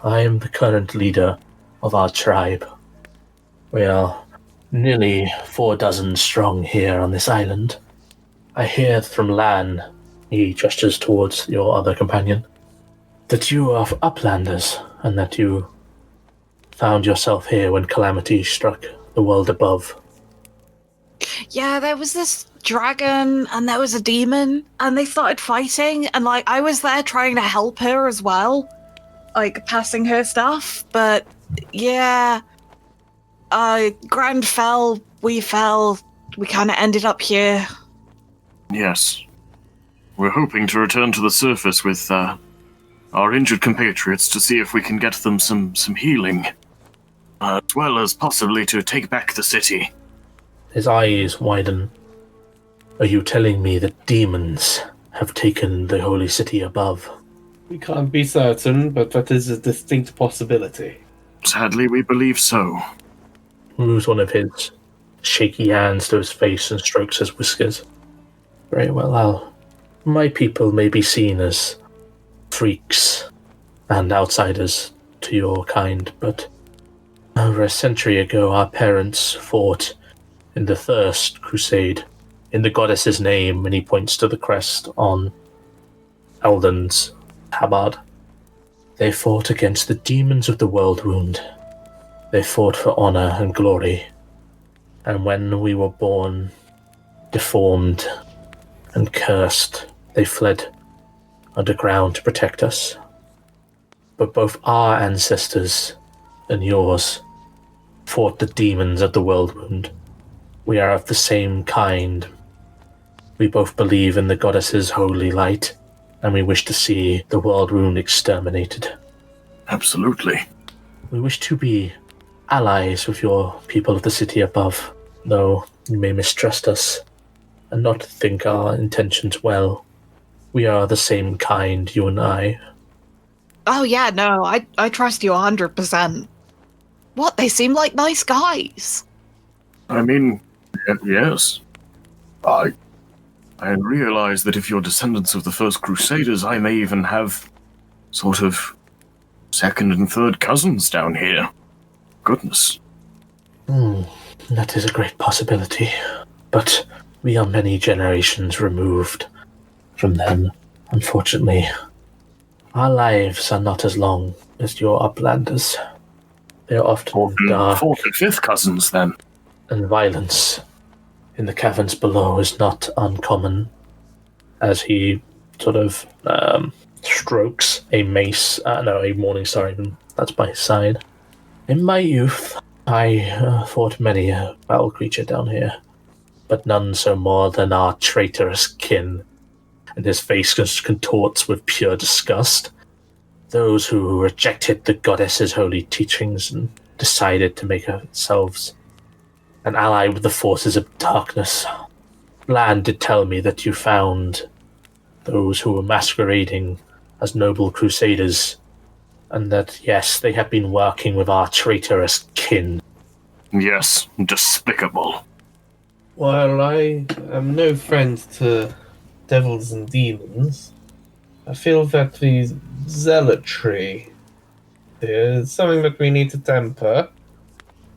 I am the current leader of our tribe. We are nearly 4 strong here on this island. I hear from Lan," he gestures towards your other companion, "that you are uplanders, and that you found yourself here when calamity struck the world above." Yeah, there was this dragon, and there was a demon, and they started fighting, and, I was there trying to help her as well, passing her stuff, but, yeah, ground fell, we kind of ended up here. Yes. We're hoping to return to the surface with our injured compatriots to see if we can get them some healing, as well as possibly to take back the city. His eyes widen. "Are you telling me that demons have taken the holy city above?" We can't be certain, but that is a distinct possibility. Sadly, we believe so. Moves one of his shaky hands to his face and strokes his whiskers. "Very well, my people may be seen as freaks and outsiders to your kind, but over a century ago our parents fought in the First Crusade, in the goddess's name," and he points to the crest on Eldon's tabard. "They fought against the demons of the world wound. They fought for honor and glory. And when we were born, deformed and cursed, they fled underground to protect us. But both our ancestors and yours fought the demons of the world wound. We are of the same kind. We both believe in the goddess's holy light, and we wish to see the world wound exterminated. Absolutely. We wish to be allies with your people of the city above, though you may mistrust us and not think our intentions well. We are the same kind, you and I." Oh yeah, no, I trust you 100%. What, they seem like nice guys. I mean, yes. I realize that if you're descendants of the First Crusaders, I may even have sort of second and third cousins down here. Goodness. That is a great possibility, but we are many generations removed from them. Unfortunately, our lives are not as long as your uplanders. They are often dark. Fourth and fifth cousins, then. And violence in the caverns below is not uncommon, as he sort of strokes a mace, a morning star even, that's by his side. In my youth, I fought many a foul creature down here, but none so more than our traitorous kin. And his face just contorts with pure disgust. Those who rejected the goddess's holy teachings and decided to make themselves an ally with the forces of darkness. Lan did tell me that you found those who were masquerading as noble crusaders, and that, yes, they have been working with our traitorous kin. Yes, despicable. While I am no friend to devils and demons, I feel that the zealotry is something that we need to temper.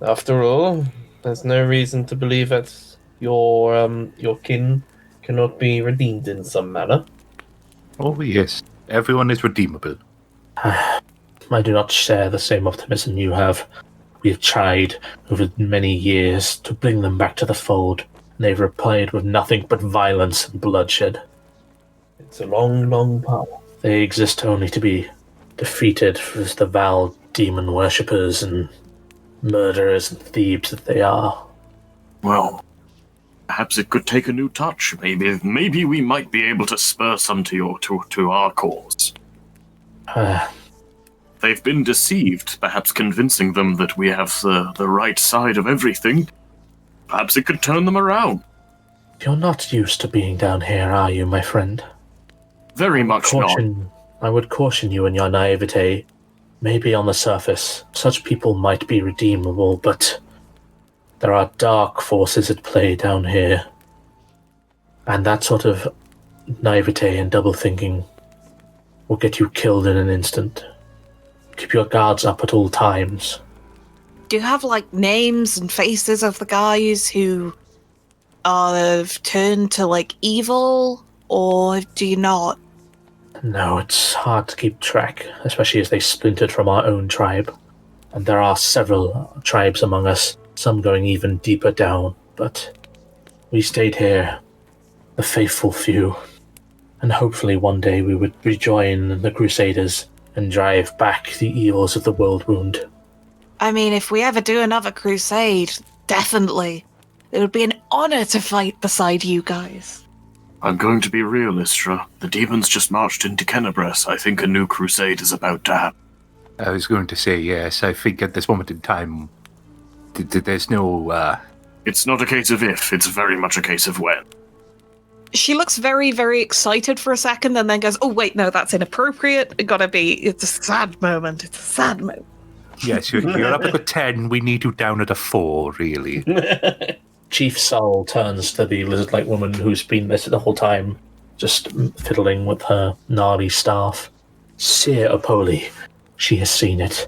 After all, there's no reason to believe that your kin cannot be redeemed in some manner. Oh, yes. Everyone is redeemable. I do not share the same optimism you have. We have tried over many years to bring them back to the fold, and they've replied with nothing but violence and bloodshed. It's a long, long path. They exist only to be defeated as the vile demon worshippers and murderers and thieves that they are. Well, perhaps it could take a new touch. Maybe we might be able to spur some to our cause. They've been deceived, perhaps convincing them that we have the right side of everything. Perhaps it could turn them around. You're not used to being down here, are you, my friend? Very much not. I would caution you in your naivete. Maybe on the surface, such people might be redeemable, but there are dark forces at play down here. And that sort of naivete and double thinking will get you killed in an instant. Keep your guards up at all times. Do you have, names and faces of the guys who have turned to, evil, or do you not? No, it's hard to keep track, especially as they splintered from our own tribe. And there are several tribes among us, some going even deeper down, but we stayed here, the faithful few, and hopefully one day we would rejoin the Crusaders and drive back the evils of the world wound. I mean, if we ever do another crusade, definitely. It would be an honor to fight beside you guys. I'm going to be real, Istra. The demons just marched into Kenabres. I think a new crusade is about to happen. I was going to say, yes, I think at this moment in time, there's no... It's not a case of if, it's very much a case of when. She looks very, very excited for a second and then goes, oh, wait, no, that's inappropriate. It's a sad moment. It's a sad moment. Yes, you're up at a 10. We need you down at a 4, really. Chief Sol turns to the lizard-like woman who's been there the whole time, just fiddling with her gnarly staff. Seer Apoli, she has seen it.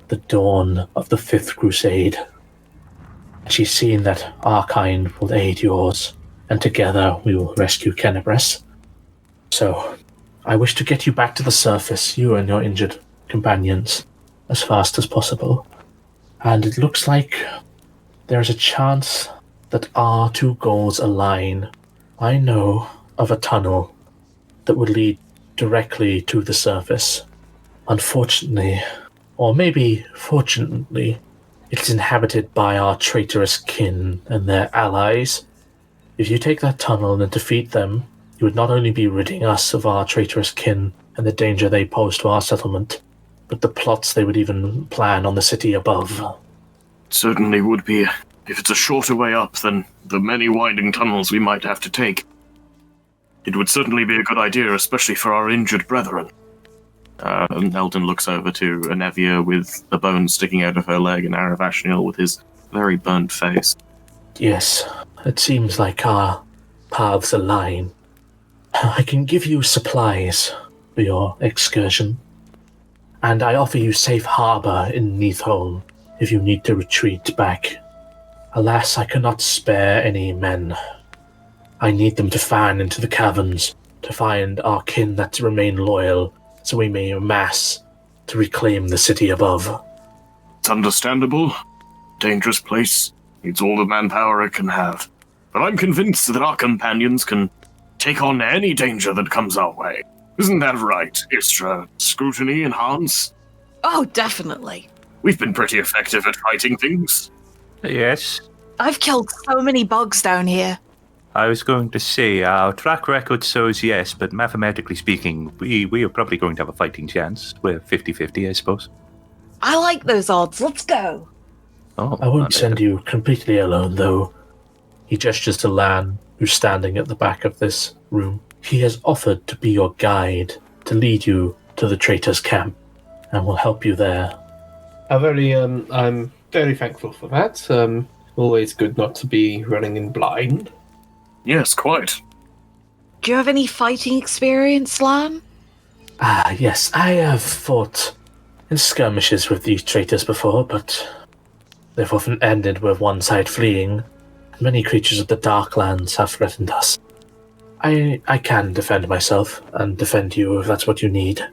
The dawn of the 5th Crusade. She's seen that our kind will aid yours, and together we will rescue Kenabres. So, I wish to get you back to the surface, you and your injured companions, as fast as possible. And it looks like there's a chance that our two goals align. I know of a tunnel that would lead directly to the surface. Unfortunately, or maybe fortunately, it's inhabited by our traitorous kin and their allies. If you take that tunnel and defeat them, you would not only be ridding us of our traitorous kin and the danger they pose to our settlement, but the plots they would even plan on the city above. It certainly would be. If it's a shorter way up than the many winding tunnels we might have to take, it would certainly be a good idea, especially for our injured brethren. Eldon looks over to Anevia with the bone sticking out of her leg and Aravashniel with his very burnt face. Yes, it seems like our paths align. I can give you supplies for your excursion, and I offer you safe harbor in Neathholm if you need to retreat back. Alas, I cannot spare any men. I need them to fan into the caverns to find our kin that remain loyal, so we may amass to reclaim the city above. It's understandable. Dangerous place. Needs all the manpower it can have. But I'm convinced that our companions can take on any danger that comes our way. Isn't that right, Istra, Scrutiny, and Hans? Oh, definitely. We've been pretty effective at fighting things. Yes. I've killed so many bugs down here. I was going to say, our track record shows yes, but mathematically speaking, we are probably going to have a fighting chance. We're 50-50, I suppose. I like those odds. Let's go. Oh, I won't send you completely alone, though. He gestures to Lan, who's standing at the back of this room. He has offered to be your guide, to lead you to the traitor's camp, and will help you there. I'm very thankful for that. Always good not to be running in blind. Yes, quite. Do you have any fighting experience, Lan? Ah, yes, I have fought in skirmishes with these traitors before, but they've often ended with one side fleeing. Many creatures of the Darklands have threatened us. I can defend myself and defend you if that's what you need.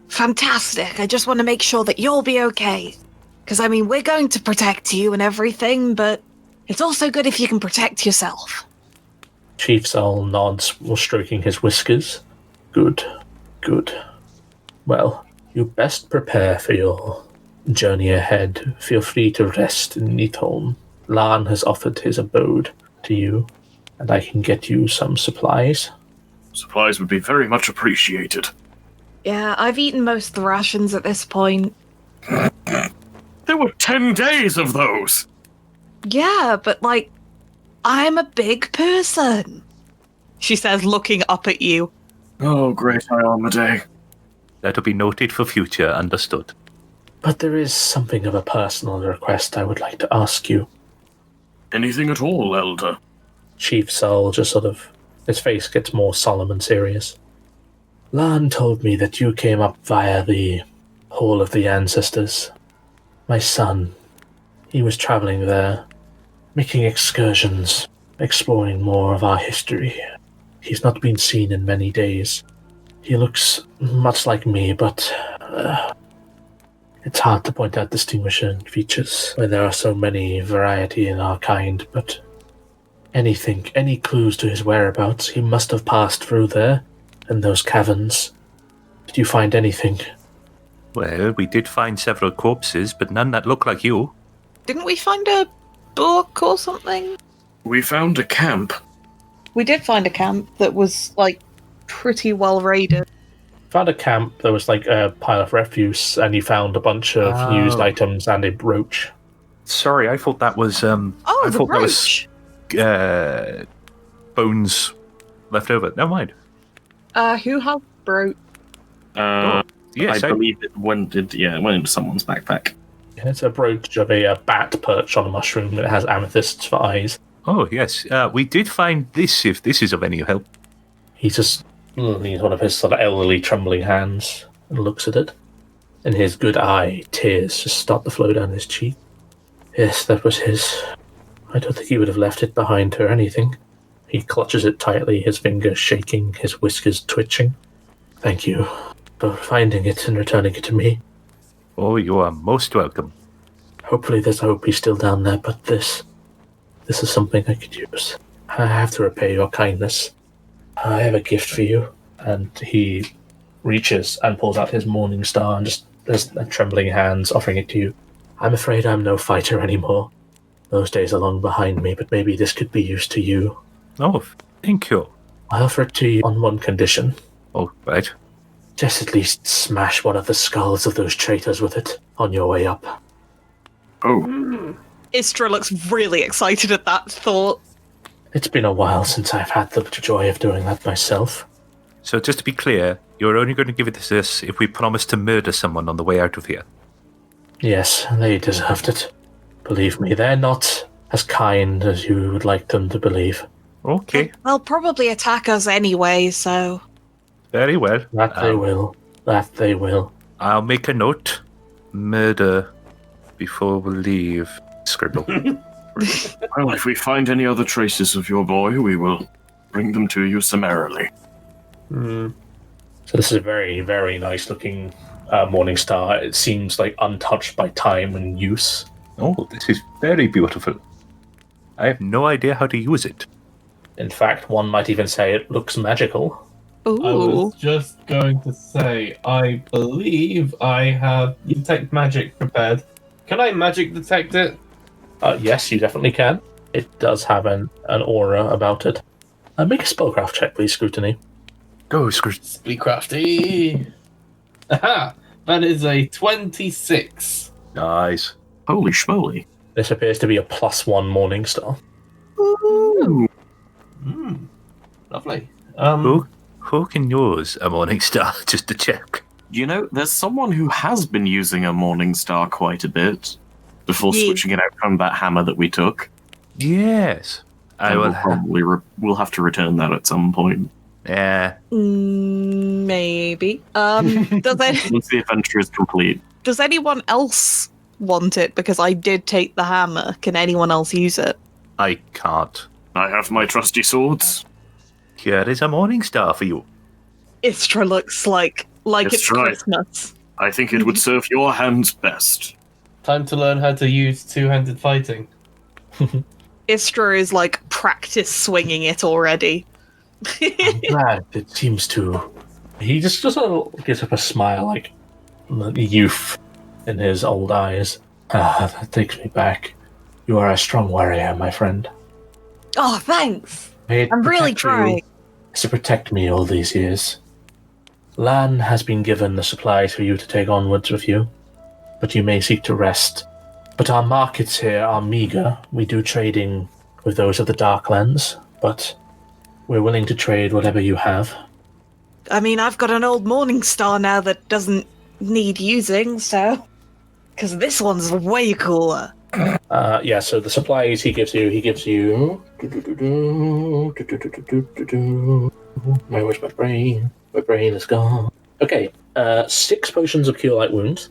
Fantastic. I just want to make sure that you'll be okay. Because, I mean, we're going to protect you and everything, but it's also good if you can protect yourself. Chief Sol nods while stroking his whiskers. Good. Well, you best prepare for your journey ahead. Feel free to rest in Holm. Lan has offered his abode to you, and I can get you some supplies. Supplies would be very much appreciated. Yeah, I've eaten most of the rations at this point. There were 10 days of those! Yeah, but, like, I'm a big person. She says, looking up at you. Oh, great Iarmade. That'll be noted for future, understood. But there is something of a personal request I would like to ask you. Anything at all, Elder? Chief Sol just his face gets more solemn and serious. Lan told me that you came up via the Hall of the Ancestors. My son, he was traveling there, making excursions, exploring more of our history. He's not been seen in many days. He looks much like me, but it's hard to point out distinguishing features when there are so many variety in our kind, but any clues to his whereabouts, he must have passed through there, in those caverns. Did you find anything? Well, we did find several corpses, but none that look like you. Didn't we find a book or something? We found a camp. We did find a camp that was, like, pretty well raided. Found a camp, there was like a pile of refuse, and you found a bunch of used items and a brooch. Sorry, I thought that was, I the thought brooch! that was, bones left over. Never mind. Who has brooch? Yes, I believe it went into someone's backpack. It's a brooch of a bat perched on a mushroom that has amethysts for eyes. Oh, yes. We did find this, if this is of any help. He just leans one of his sort of elderly, trembling hands and looks at it. In his good eye, tears just start to flow down his cheek. Yes, that was his. I don't think he would have left it behind or anything. He clutches it tightly, his fingers shaking, his whiskers twitching. Thank you for finding it and returning it to me. Oh, you are most welcome. Hopefully there's hope he's still down there, but this is something I could use. I have to repay your kindness. I have a gift for you. And he reaches and pulls out his morning star and just has trembling hands offering it to you. I'm afraid I'm no fighter anymore. Those days are long behind me, but maybe this could be used to you. Oh, thank you. I offer it to you on one condition. Oh, right. Just at least smash one of the skulls of those traitors with it on your way up. Oh. Istra looks really excited at that thought. It's been a while since I've had the joy of doing that myself. So just to be clear, you're only going to give it to us if we promise to murder someone on the way out of here. Yes, they deserved it. Believe me, they're not as kind as you would like them to believe. Okay. They'll probably attack us anyway, so... Very well. That they will. That they will. I'll make a note. Murder before we leave. Scribble. Well, if we find any other traces of your boy, we will bring them to you summarily. Hmm. So this is a very, very nice looking morning star. It seems like untouched by time and use. Oh, this is very beautiful. I have no idea how to use it. In fact, one might even say it looks magical. Ooh. I was just going to say, I believe I have detect magic prepared. Can I magic detect it? Yes, you definitely can. It does have an aura about it. Make a spellcraft check, please, Scrutiny. Go, Scrooge. Be crafty. Aha! That is a 26. Nice. Holy schmoly. This appears to be a +1 morning star. Ooh. Lovely. Who can use a morning star, just to check? You know, there's someone who has been using a morning star quite a bit before switching it out from that hammer that we took. Yes. I will probably we'll have to return that at some point. Yeah. Maybe. Once the adventure is complete. Does anyone else want it? Because I did take the hammer. Can anyone else use it? I can't. I have my trusty swords. Here is a morning star for you. Istra looks like Let's it's try. Christmas. I think it would serve your hands best. Time to learn how to use two-handed fighting. Istra is like practice swinging it already. I'm glad it seems to. He just gives up a smile, like the youth in his old eyes. That takes me back. You are a strong warrior, my friend. Oh, thanks. May it I'm really protect you trying. to protect me all these years. Lan has been given the supplies for you to take onwards with you, but you may seek to rest. But our markets here are meager. We do trading with those of the Darklands, but we're willing to trade whatever you have. I mean, I've got an old morning star now that doesn't need using, so... Because this one's way cooler. Yeah, so the supplies he gives you... Where's my brain? My brain is gone. Okay, 6 potions of Cure Light Wounds,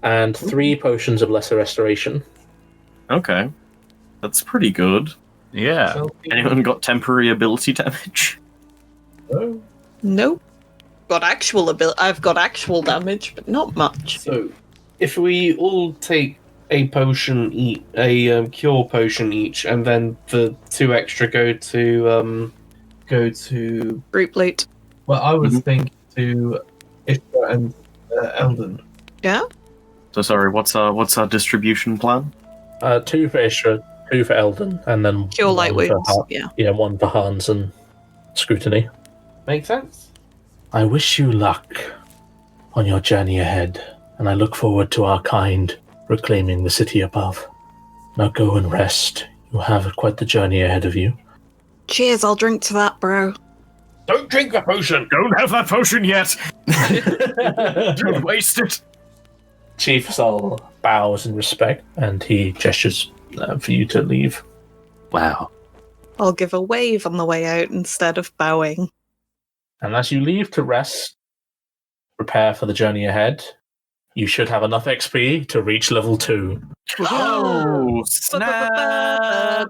and 3 potions of Lesser Restoration. Okay. That's pretty good. Yeah. Anyone got temporary ability damage? No. Nope. I've got actual damage, but not much. So, if we all take a potion each, a cure potion each, and then the 2 extra go to Group loot. Well, I was thinking to Ishra and Eldon. Yeah? So sorry, what's our distribution plan? 2 for Ishra, 2 for Eldon, and then Cure light one for wounds. Yeah. Yeah, 1 for Hans and Scrutiny. Make sense? I wish you luck on your journey ahead, and I look forward to our kind reclaiming the city above. Now go and rest. You have quite the journey ahead of you. Cheers, I'll drink to that, bro. Don't drink the potion! Don't have that potion yet! Don't waste it! Chief Sol bows in respect, and he gestures for you to leave. Wow. I'll give a wave on the way out instead of bowing. And as you leave to rest, prepare for the journey ahead. You should have enough XP to reach level 2. Oh, snap!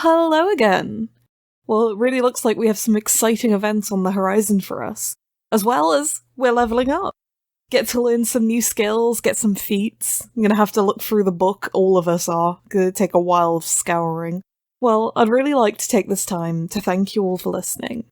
Hello again. Well, it really looks like we have some exciting events on the horizon for us, as well as we're leveling up. Get to learn some new skills, get some feats. I'm gonna have to look through the book, all of us are. Gonna take a while of scouring. Well, I'd really like to take this time to thank you all for listening.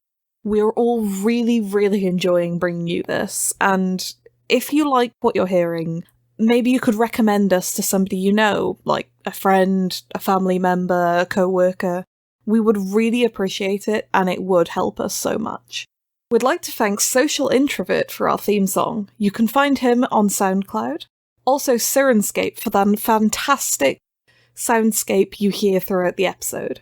We're all really, really enjoying bringing you this, and if you like what you're hearing, maybe you could recommend us to somebody you know, like a friend, a family member, a co-worker. We would really appreciate it, and it would help us so much. We'd like to thank Social Introvert for our theme song. You can find him on Soundcloud. Also Syrinscape for that fantastic soundscape you hear throughout the episode.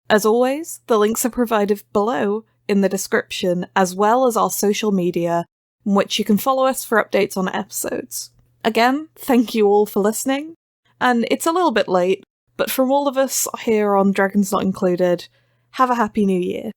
As always, the links are provided below in the description, as well as our social media, in which you can follow us for updates on episodes. Again, thank you all for listening, and it's a little bit late, but from all of us here on Dragons Not Included, have a happy new year.